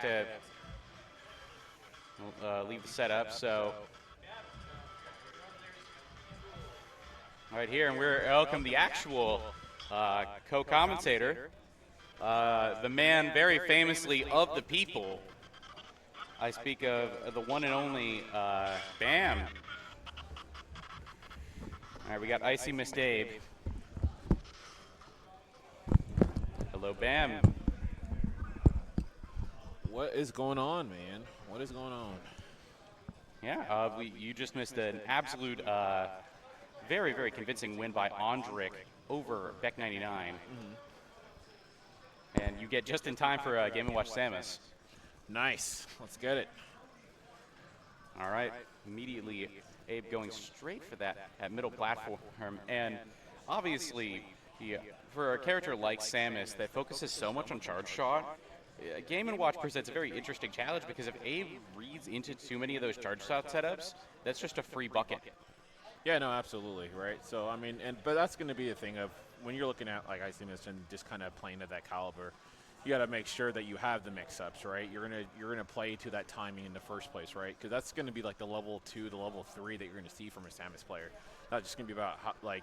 to leave the setup. So, right here, and we're welcome the actual co-commentator, the man very famously of the people. I speak of the one and only Bam. All right, we got IcyMist Abe. Hello, Bam. What is going on, man? What is going on? Yeah, you just missed an absolute, very, very convincing win by Andrik over Beck 99. And you get just in time for Game & Watch Samus. Nice. Let's get it. All right, immediately Abe going straight for that middle platform. And obviously, for a character like Samus that focuses so much on charge shot, Game & Watch presents a very interesting challenge because if Abe reads into too many of those charge shot setups, that's just a free bucket. Yeah, no, absolutely, right? So, I mean, but that's going to be a thing of when you're looking at, like IcyMist and just kind of playing at that caliber, you got to make sure that you have the mix-ups, right? You're gonna play to that timing in the first place, right? Because that's going to be like the level 2, the level 3 that you're going to see from a Samus player. Not just going to be about how, like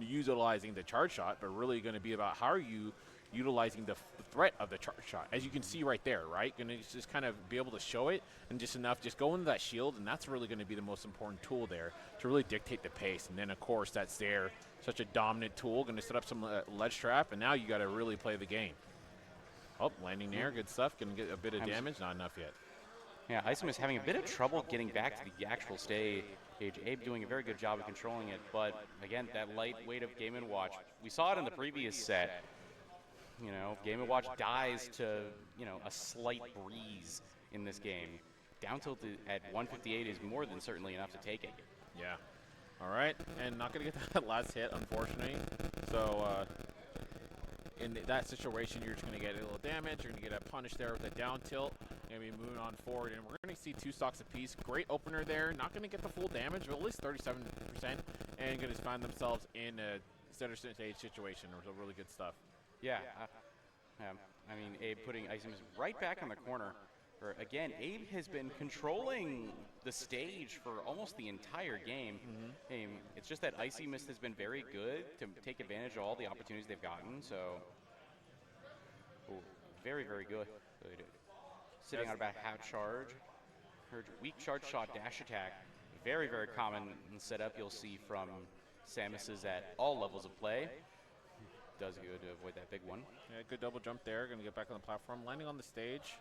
utilizing the charge shot, but really going to be about how are you utilizing the threat of the charge shot. As you can see right there, right? Going to just kind of be able to show it and just enough, just go into that shield, and that's really going to be the most important tool there to really dictate the pace. And then, of course, that's there, such a dominant tool, going to set up some ledge trap, and now you got to really play the game. Oh, landing there, good stuff. Going to get a bit of damage, not enough yet. Yeah, Isom is having a bit of trouble getting back to the actual stage. Abe doing a very good job of controlling it, but again, that light weight of Game & Watch. We saw it in the previous set. You know, Game & Watch dies to, a slight breeze in this game. Down tilt at 158 is more than certainly enough to take it. Yeah. All right, and not going to get that last hit, unfortunately. So, in that situation, you're just going to get a little damage. You're going to get a punish there with a down tilt. Going to be moving on forward, and we're going to see 2 stocks apiece. Great opener there. Not going to get the full damage, but at least 37%, and going to find themselves in a center stage situation. It was really good stuff. Yeah. I mean, Abe putting IcyMist right back on the corner. Again, Abe has been controlling the stage for almost the entire game. It's just that IcyMist has been very good to take advantage of all the opportunities they've gotten. So, very, very good. Sitting on about half charge. Her weak charge shot dash attack. Very, very common setup you'll see from Samus's at all levels of play. Does good to avoid that big one. Yeah, good double jump there. Going to get back on the platform. Landing on the stage.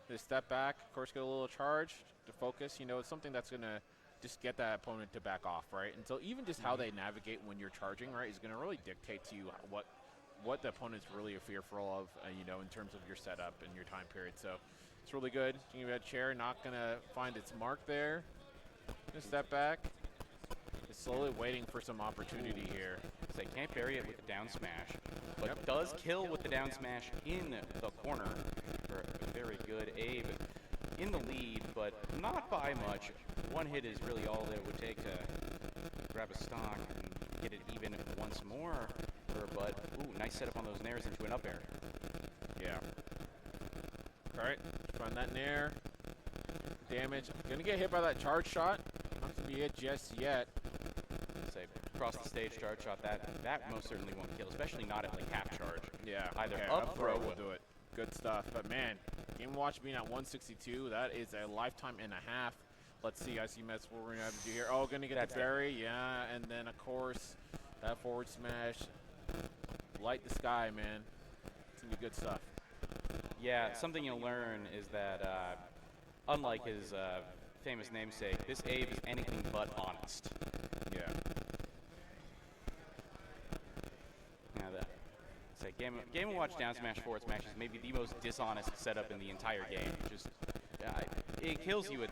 Just step back. Of course, get a little charge to focus. It's something that's going to just get that opponent to back off, right? And so even just how they navigate when you're charging, right, is going to really dictate to you what the opponent's really fearful of, in terms of your setup and your time period. So it's really good. Give that chair. Not going to find its mark there. Just step back. Just slowly waiting for some opportunity here. So they can't bury it with the down smash, but does kill with the down smash in the corner. Very good. Abe in the lead, but not by much. One hit is really all that it would take to grab a stock and get it even once more. But, nice setup on those nairs into an up air. Yeah. All right, find that nair. Damage. Gonna get hit by that charge shot. Not to be it just yet. Say across the stage charge shot, that most certainly won't kill, especially not at like half charge. Yeah. Either okay, up throw will do it. Good stuff. But man, Game & Watch being at 162, that is a lifetime and a half. Let's see, IcyMist, what we're gonna have to do here. Oh, gonna get the berry, yeah, and then of course that forward smash. Light the sky, man. It's gonna be good stuff. Yeah, something you'll learn is that unlike his famous namesake, this Abe is anything but honest. Yeah. Game & Watch down smash forward smash is maybe the most dishonest setup in the entire game. Just it kills you at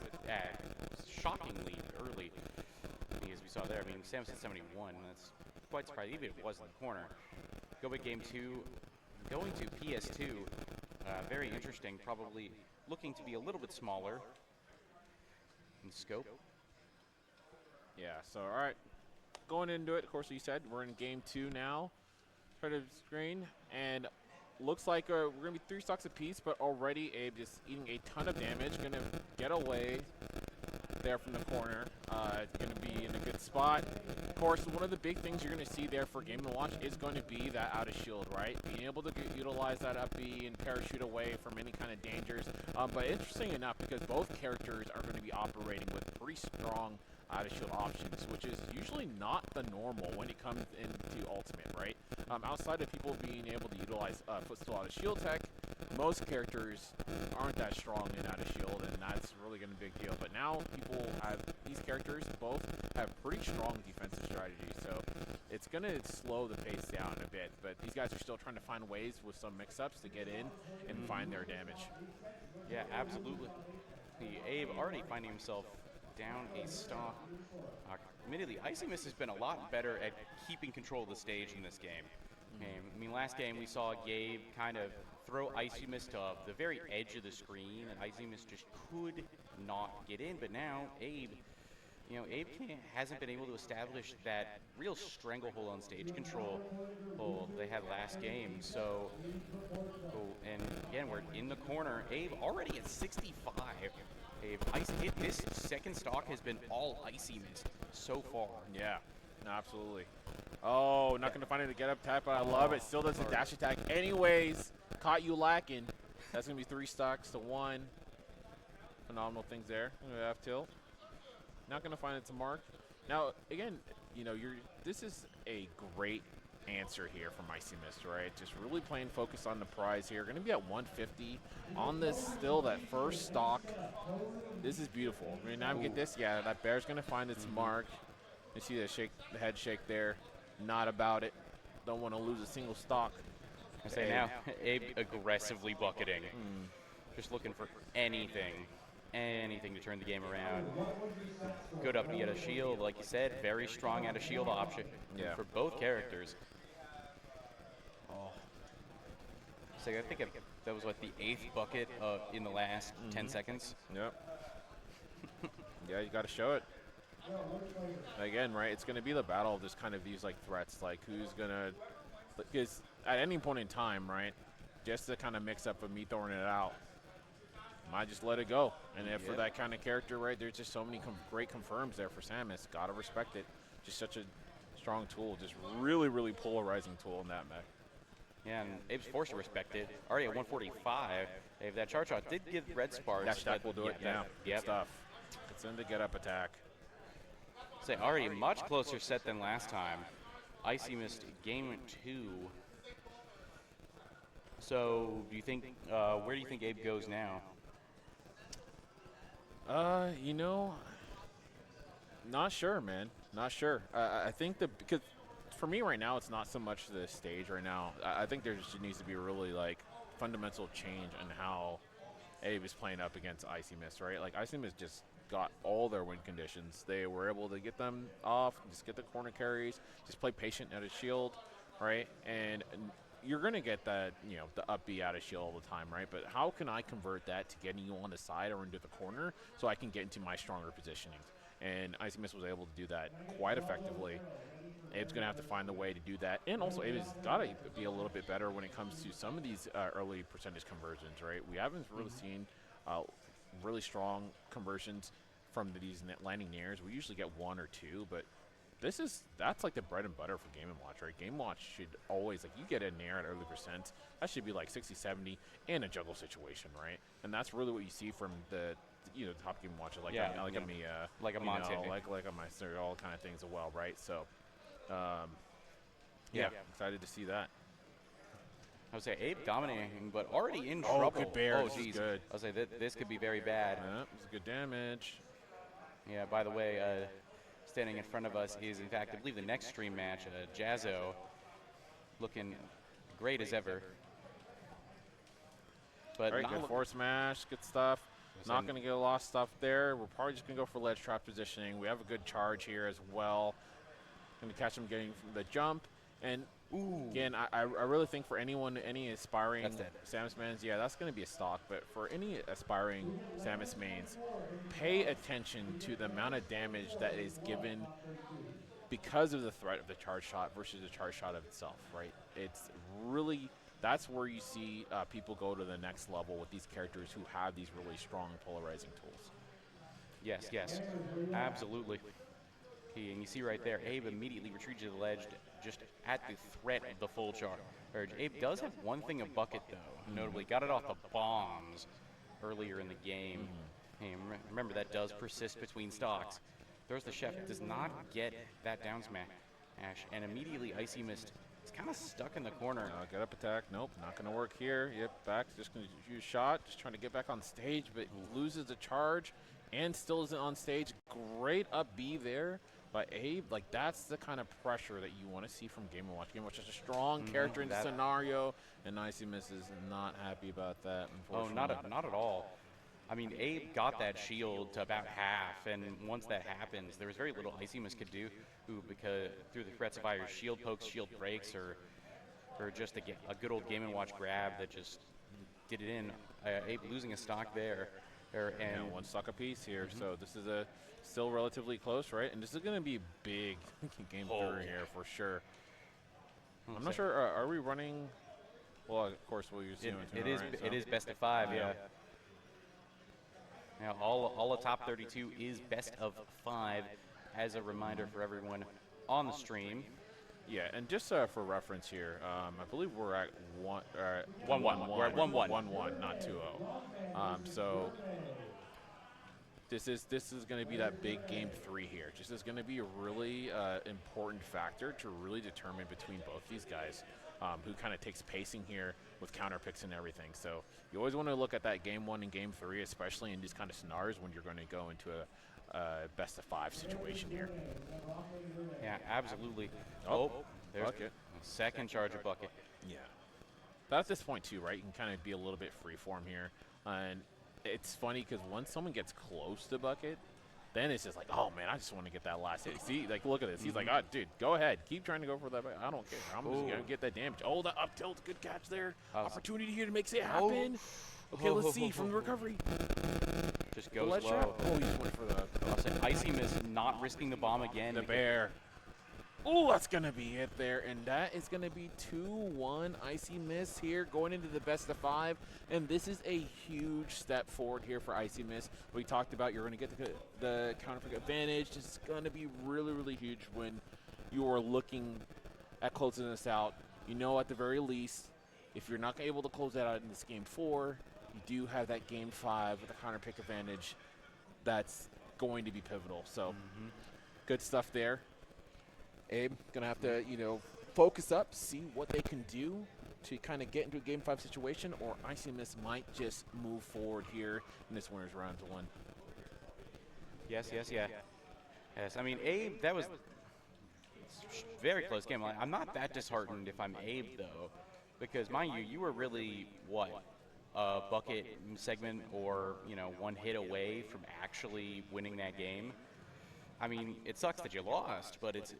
shockingly early, as we saw there. I mean, Samus at 71. That's quite surprising, even if it was in the corner. Go back game 2, going to PS2. Very interesting. Probably looking to be a little bit smaller in scope. Yeah. So all right, going into it. Of course, you said we're in game 2 now. Credit screen, and looks like we're going to be 3 stocks apiece, but already Abe just eating a ton of damage. Going to get away there from the corner. Going to be in a good spot. Of course, one of the big things you're going to see there for Game & Watch is going to be that out of shield, right? Being able to utilize that up B and parachute away from any kind of dangers. But interesting enough, because both characters are going to be operating with pretty strong out of shield options, which is usually not the normal when it comes into Ultimate, right? Outside of people being able to utilize footstool out of shield tech, most characters aren't that strong in out of shield, and that's really going to be a big deal. But now these characters both have pretty strong defensive strategies, so it's going to slow the pace down a bit. But these guys are still trying to find ways with some mix-ups to get in and find their damage. Yeah, absolutely. Abe already finding himself down a stock. Admittedly, IcyMist has been a lot better at keeping control of the stage in this game. I mean, last game we saw Gabe kind of throw IcyMist to the very edge of the screen, and IcyMist just could not get in. But now Abe, hasn't been able to establish that real stranglehold on stage control they had last game. So, and again, we're in the corner. Abe already at 65. This second stock has been all IcyMist so far. Yeah, absolutely. Oh, not going to find it to get up tap, but I love it. Still does a dash attack anyways. Caught you lacking. That's going to be 3 stocks to 1. Phenomenal things there. F tilt. Not going to find it to mark. Now, again, this is a great answer here from IcyMist, right? Just really playing focus on the prize here. Going to be at 150 on this still, that first stock. This is beautiful. I mean, now we get this. Yeah, that bear's going to find its mark. You see the head shake there. Not about it. Don't want to lose a single stock. I say now, Abe aggressively bucketing. Just looking for anything to turn the game around. Good up to get a shield, like you said, very strong out of shield option for both characters. So I think that was the 8th bucket in the last 10 seconds. Yep. Yeah, you got to show it. Again, right, it's going to be the battle of just kind of these threats, who's going to, because at any point in time, right, just to kind of mix up of me throwing it out, might just let it go. And if for that kind of character, right, there's just so many great confirms there for Samus. Got to respect it. Just such a strong tool, just really, really polarizing tool in that mech. Yeah, and Abe's forced to respect it. Already at 145. If that charge shot did give red sparks. That stack will do it, Good stuff. It's in the get up attack. Say already much closer set than last time. IcyMist game 2. So do you think where do you think Abe goes now? Not sure, man. Not sure. I think because for me right now, it's not so much the stage right now. I think there just needs to be a really fundamental change in how Abe is playing up against IcyMist, right? IcyMist just got all their win conditions. They were able to get them off, just get the corner carries, just play patient out of shield, right? And you're going to get that, the up B out of shield all the time, right? But how can I convert that to getting you on the side or into the corner so I can get into my stronger positioning? And IcyMist was able to do that quite effectively. Abe's going to have to find the way to do that. And also, Abe's got to be a little bit better when it comes to some of these early percentage conversions, right? We haven't really seen really strong conversions from these landing nairs. We usually get 1 or 2, but that's the bread and butter for Game & Watch, right? Game & Watch should always, you get a nair at early percent, that should be 60, 70 in a juggle situation, right? And that's really what you see from the top Game & Watches, like a Monte, like a Meister, all kind of things as well, right? So, excited to see that. I would say Abe dominating, but already in trouble. Good bear. Oh, geez. Good. I would say this could be very bad. Yeah, it's good damage. Yeah, by the way, standing in front of us is, in fact, I believe the next stream match, Jazzo, looking great as ever. But all right, good force smash, good stuff. Not going to get a lot of stuff there. We're probably just going to go for ledge trap positioning. We have a good charge here as well. Going to catch him getting the jump. And again, I really think for any aspiring Samus mains, that's going to be a stock. But for any aspiring Samus mains, pay attention to the amount of damage that is given because of the threat of the charge shot versus the charge shot of itself, right? It's really That's where you see people go to the next level with these characters who have these really strong polarizing tools. Yes, yes, absolutely. And you see right there, Abe immediately retreated to the ledge just at the threat of the full charge. Abe does have one thing a bucket, though. Notably, got it off the bombs earlier in the game. And remember, that does persist between stocks. Throws the chef, does not get that down smash. And immediately, IcyMist is kind of stuck in the corner. Get up attack. Nope, not going to work here. Yep, back. Just going to use shot. Just trying to get back on stage, but loses the charge and still isn't on stage. Great up B there by Abe. Like, that's the kind of pressure that you want to see from Game & Watch. Game & Watch is a strong character in the scenario, and IcyMist is not happy about that, unfortunately. Oh, not at all. I mean, Abe got that shield to about half, and once that happens, there was very little IcyMist could do, because through the threats of either shield pokes, shield breaks, or just a good old Game & Watch grab that just did it in. Abe losing a stock there. And one stock apiece here, so this is still relatively close, right? And this is going to be big game 3 here for sure. I'm not sure. Are we running? Well, of course we'll use it is best of 5, yeah. Now, all of top 32 is best of 5, as a reminder for everyone on the stream. Yeah, and just for reference here, I believe we're at 1-1. We're at 1-1. 1-1, not 2-0. So this is going to be that big game 3 here. This is going to be a really important factor to really determine between both these guys, who kind of takes pacing here with counter picks and everything. So you always want to look at that game 1 and game 3, especially in these kind of scenarios when you're going to go into a best of 5 situation here. Yeah, absolutely. There's bucket. A second charger bucket. Yeah. But at this point too, right, you can kind of be a little bit freeform here. And it's funny because once someone gets close to bucket, then it's just like, oh man, I just want to get that last hit. See, like, look at this. He's like, oh, dude, go ahead. Keep trying to go for that. I don't care. I'm just going to get that damage. Oh, the up tilt. Good catch there. Opportunity here to make it happen. Okay, let's see from the recovery. Just goes low. Oh, he just went for the IcyMist not risking the bomb again. The bear. Oh, that's going to be it there. And that is going to be 2-1 IcyMist here going into the best of 5. And this is a huge step forward here for IcyMist. We talked about you're going to get the counter pick advantage. This is going to be really, really huge when you are looking at closing this out. You know, at the very least, if you're not able to close that out in this game 4, you do have that game 5 with a counter pick advantage that's going to be pivotal. So good stuff there. Abe gonna have to, focus up, see what they can do to kind of get into a game 5 situation, or IcyMist might just move forward here in this winner's round to 1. Yes. I mean, Abe, that was very close game. I'm not that disheartened if I'm Abe though, because mind you were really a bucket segment or one hit away from actually winning that game. I mean, it sucks that you lost, but it's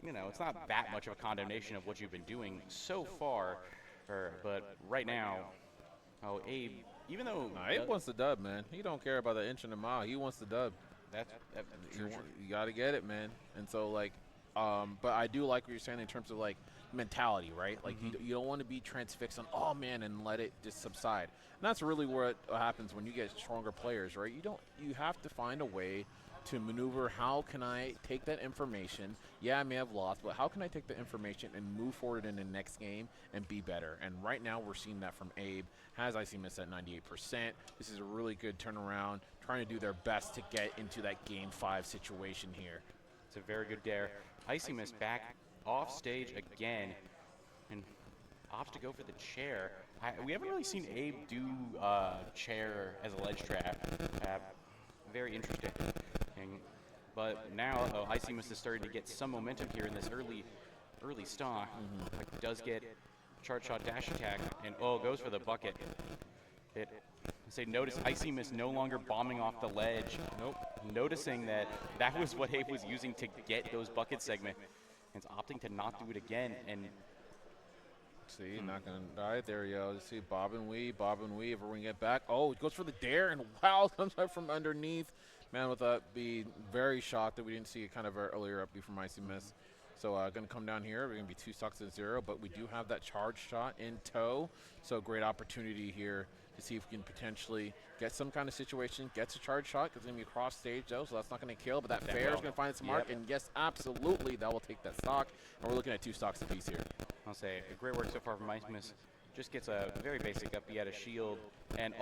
not that much of a condemnation of what you've been doing so far. But right now, Abe, even though Abe wants the dub, man. He don't care about the inch and the mile. He wants the dub. That's true. You got to get it, man. And so but I do like what you're saying in terms of mentality, right? Like you don't want to be transfixed on, oh man, and let it just subside. And that's really what happens when you get stronger players, right? You have to find a way to maneuver. How can I take that information? Yeah, I may have lost, but how can I take the information and move forward in the next game and be better? And right now we're seeing that from Abe. Has IcyMist at 98%. This is a really good turnaround, trying to do their best to get into that game 5 situation here. It's a very good dare. IcyMist back off stage again and opts to go for the chair. We haven't really seen Abe do chair as a ledge trap. Very interesting. But now IcyMist is starting to get some momentum here in this early stock. Does get charge shot dash attack and goes for the bucket. Notice IcyMist no longer bombing off the ledge. Nope. Noticing that was what Abe was using to get those bucket segment. And it's opting to not do it again. And see, not gonna die. There you go. You see, bob and weave, everyone get back. Oh, it goes for the dare, and wow, comes up from underneath. Man, with that, be very shocked that we didn't see it kind of earlier up B from IcyMist. So going to come down here. We're going to be 2 stocks to 0, but we do have that charge shot in tow. So great opportunity here to see if we can potentially get some kind of situation, gets a charge shot, because it's going to be across stage though, so that's not going to kill, but that fair is going to find its mark, and yes, absolutely, that will take that stock, and we're looking at 2 stocks apiece here. I'll say, great work so far from IcyMist. Just gets a very basic up B at a shield, and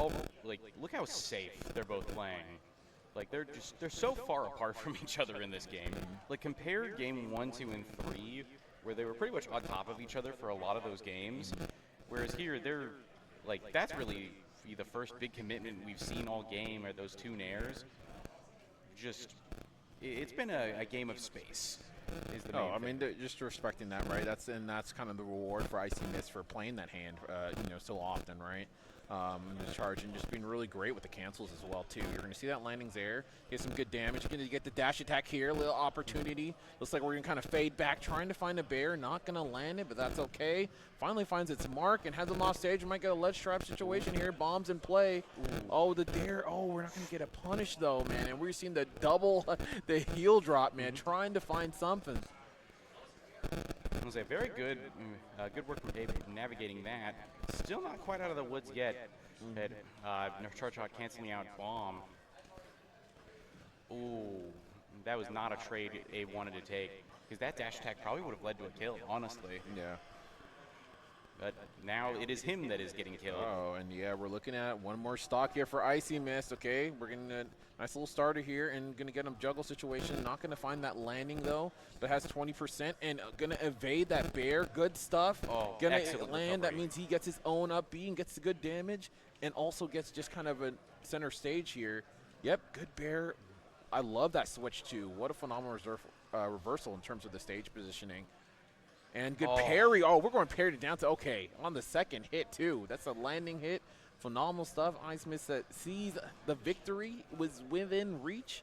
like, look how safe they're both playing. Like, they're so far apart from each other in this game. Like, compare game 1, 2, and 3, where they were pretty much on top of each other for a lot of those games, whereas here, they're, like, that's really the first big commitment we've seen all game are those 2 nairs. Just, it's been a game of space. Is the main I thing. mean, just respecting that, right? That's kind of the reward for IcyMist for playing that hand, so often, right? Just charging, just being really great with the cancels as well too. You're going to see that landings there, get some good damage. You're going to get the dash attack here, a little opportunity. Looks like we're going to kind of fade back, trying to find a bear. Not going to land it, but that's okay. Finally finds its mark and has him off stage. We might get a ledge trap situation here. Bombs in play. Ooh. Oh, the dare. Oh, we're not going to get a punish though, man. And we're seeing the double, the heel drop, man, trying to find something. It was a very good work from Abe navigating that. Still not quite out of the woods yet. Charge shot canceling out bomb. Ooh, that was not a trade Abe wanted to take, because that dash attack probably would have led to a kill, honestly. Yeah. But now it is him that is getting killed. Oh, and yeah, we're looking at one more stock here for IcyMist. Okay, we're getting a nice little starter here and going to get him juggle situation. Not going to find that landing though, but has 20% and going to evade that bear. Good stuff. Oh, going to excellent land. recovery. That means he gets his own up B and gets the good damage, and also gets just kind of a center stage here. Yep, good bear. I love that switch too. What a phenomenal reversal in terms of the stage positioning. And good parry. Oh, we're going to parry it down to, okay, on the second hit, too. That's a landing hit. Phenomenal stuff. IcyMist sees the victory was within reach.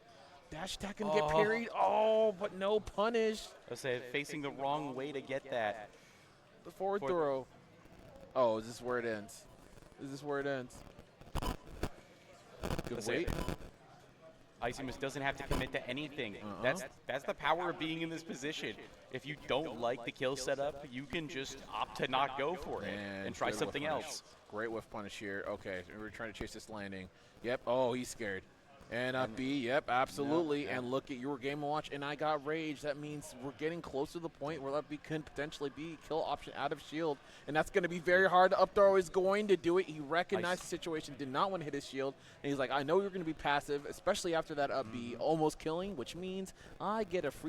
Dash attack and get parried. Oh, but no punish. I say facing the wrong way to get that. The forward throw. Oh, is this where it ends? Is this where it ends? Good wait. IcyMist doesn't have to commit to anything. That's the power of being in this position. If you don't like the kill setup, you can just opt to not go for it and try something else. Great whiff punish here. Okay, we're trying to chase this landing. Yep. Oh, he's scared. And up B, yep, absolutely. No, yeah. And look at your Game & Watch, and I got rage. That means we're getting close to the point where that could potentially be kill option out of shield, and that's going to be very hard. Up throw is going to do it. He recognized the situation, did not want to hit his shield, and he's like, I know you're going to be passive, especially after that up B, almost killing, which means I get a free